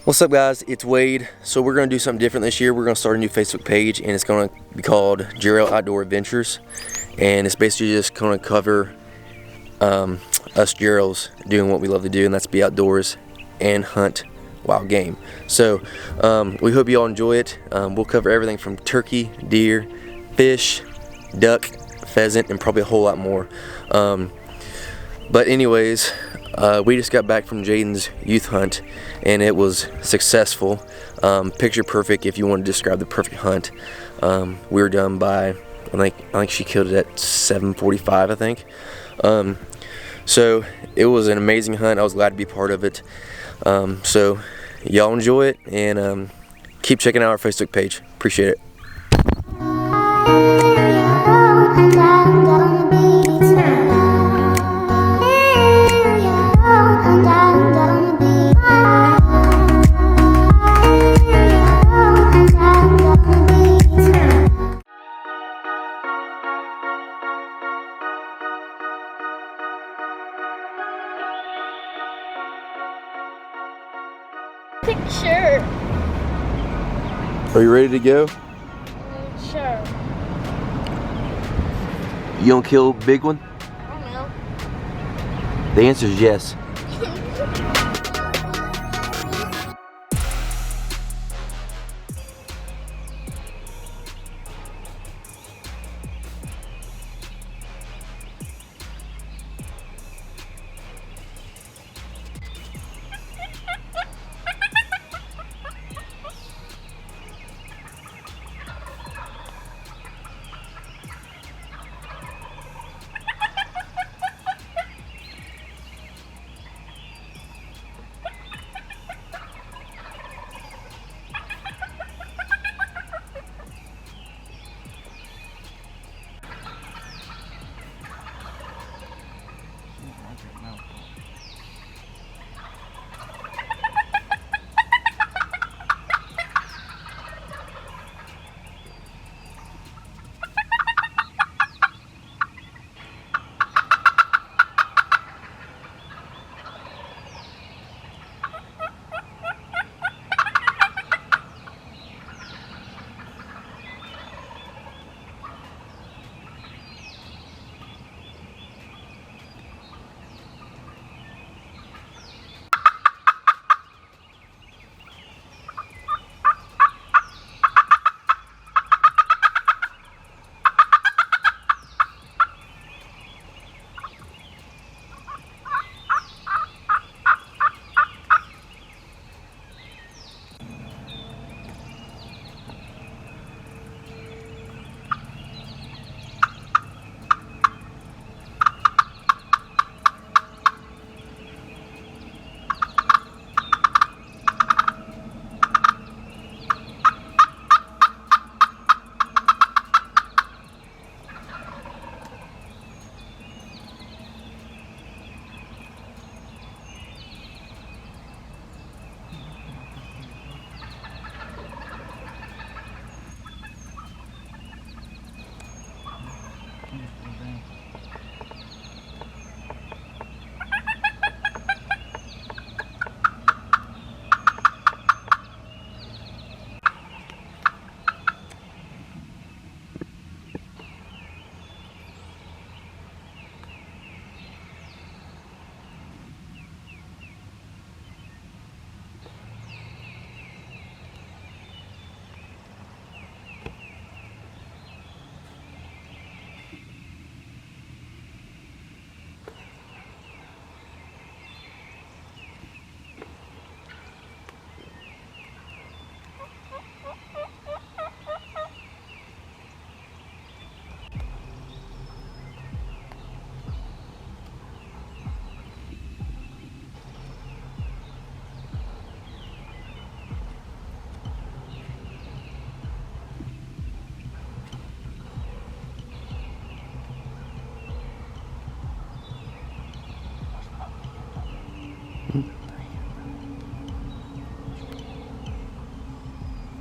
What's up, guys? It's Wade. So we're going to do something different this year. We're going to start a new Facebook page, and it's going to be called Jarrell Outdoor Adventures, and it's basically just going to cover us Jarrells doing what we love to do, and that's be outdoors and hunt wild game. So we hope you all enjoy it. We'll cover everything from turkey, deer, fish, duck, pheasant, and probably a whole lot more. But anyways, we just got back from Jaiden's youth hunt, and it was successful. Picture perfect if you want to describe the perfect hunt. We were done by, I think she killed it at 7:45, I think. So it was an amazing hunt. I was glad to be part of it. So y'all enjoy it, and keep checking out our Facebook page. Appreciate it. Picture. Are you ready to go? Sure. You gonna kill a big one? I don't know. The answer is yes.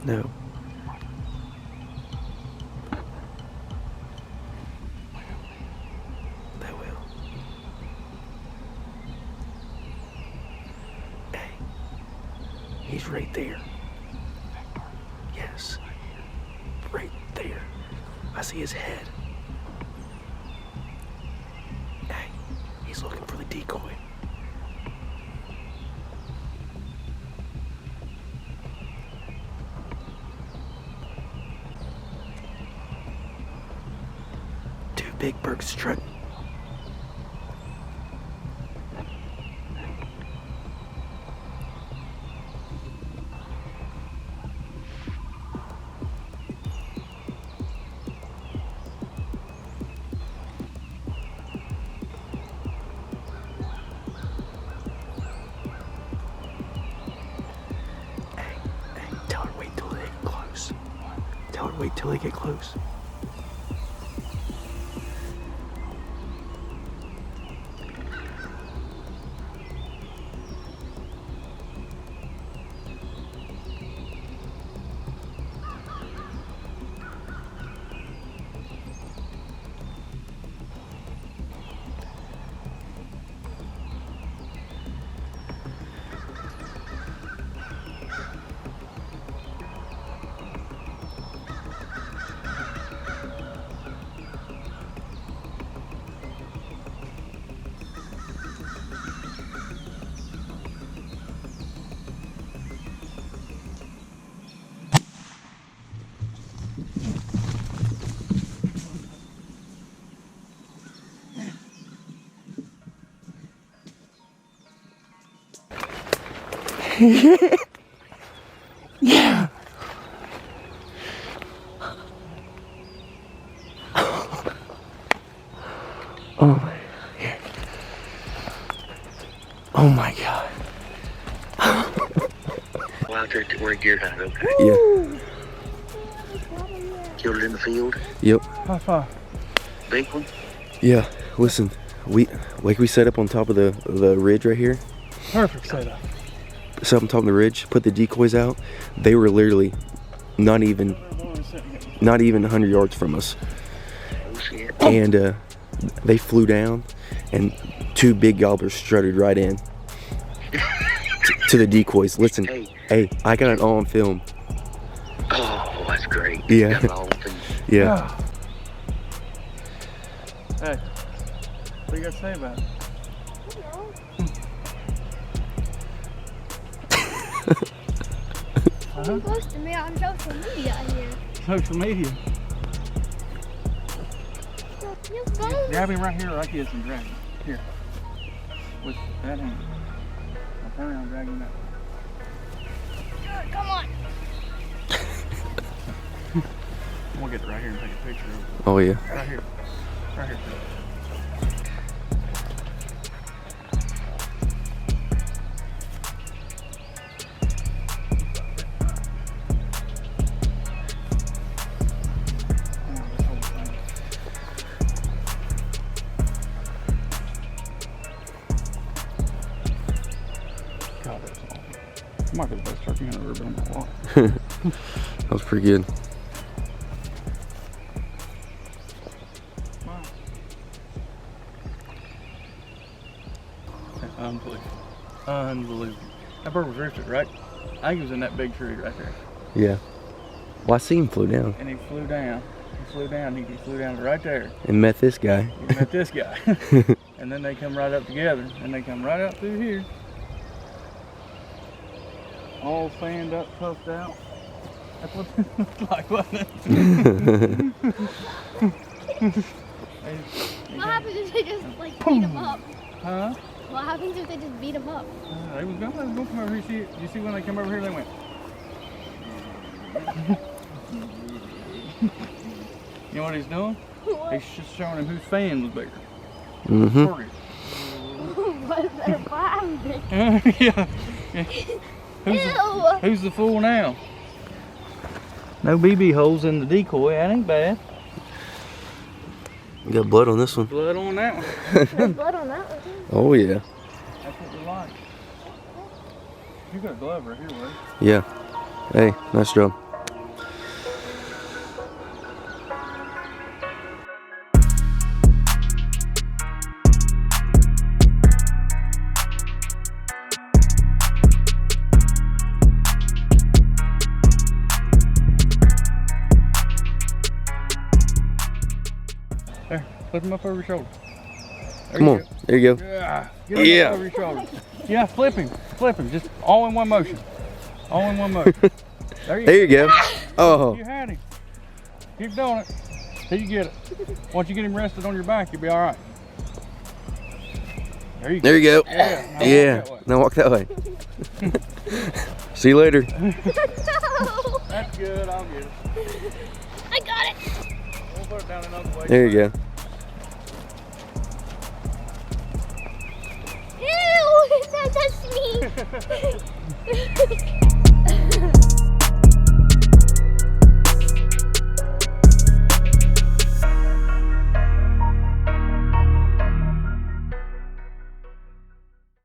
No. They will. Hey. He's right there. Yes. Right there. I see his head. Hey, he's looking for the decoy. Two big birds strutting. Tell her wait till they get close. Tell her wait till they get close. Yeah. Oh my. Here. Oh my God. Well, out there where deer hunt, okay. Yeah. Killed it in the field. Yep. High five. Big one. Yeah. Listen, we set up on top of the ridge right here. Perfect setup. Set up on top of the ridge. Put the decoys out. They were literally not even 100 yards from us. Oh shit. And they flew down, and two big gobblers strutted right in to the decoys. Listen, hey, I got it all on film. Oh, that's great. Yeah. Got it all thing. Yeah. Hey, what do you got to say about it? You posted me on social media here. Social media. You go. Grab him right here like this and drag him. Here. With that hand. I'll turn around and drag him that way. Come on. I'm going to get right here and take a picture of it. Oh yeah. Right here. Right here. God, that's awesome. That might be the best turkey I've ever been in my life. That was pretty good. Wow. Unbelievable. Unbelievable. That bird was roosted, right? I think he was in that big tree right there. Yeah. Well, I seen him flew down And he flew down. He flew down. He flew down right there. and met this guy. He met this guy. And then they come right up together. And they come right up through here. All fanned up, puffed out. That's what it looked like, wasn't it? What happens if they just like beat him up? Huh? What happens if they just beat him up? They was going to come over here. You see when they come over here, they went. You know what he's doing? What? He's just showing him whose fan was bigger. Mm-hmm. What better find? Yeah. Ew. Who's the fool now? No BB holes in the decoy. That ain't bad. You got blood on this one. Blood on that one. There's blood on that one too. Oh yeah. That's what we like. You got a glove right here, right? Yeah. Hey, nice job. There, flip him up over your shoulder. There Come you on. go. There you go. Yeah, get him Yeah. up over your shoulder. Yeah, flip him, just all in one motion. All in one motion. There you go. Oh. You had him. Keep doing it till you get it. Once you get him rested on your back, you'll be all right. There you go. There you go. Yeah. Now walk that way. See you later. That's good. I'll get it. I got it. We'll put it down another way. There you go. Ew, that touched me.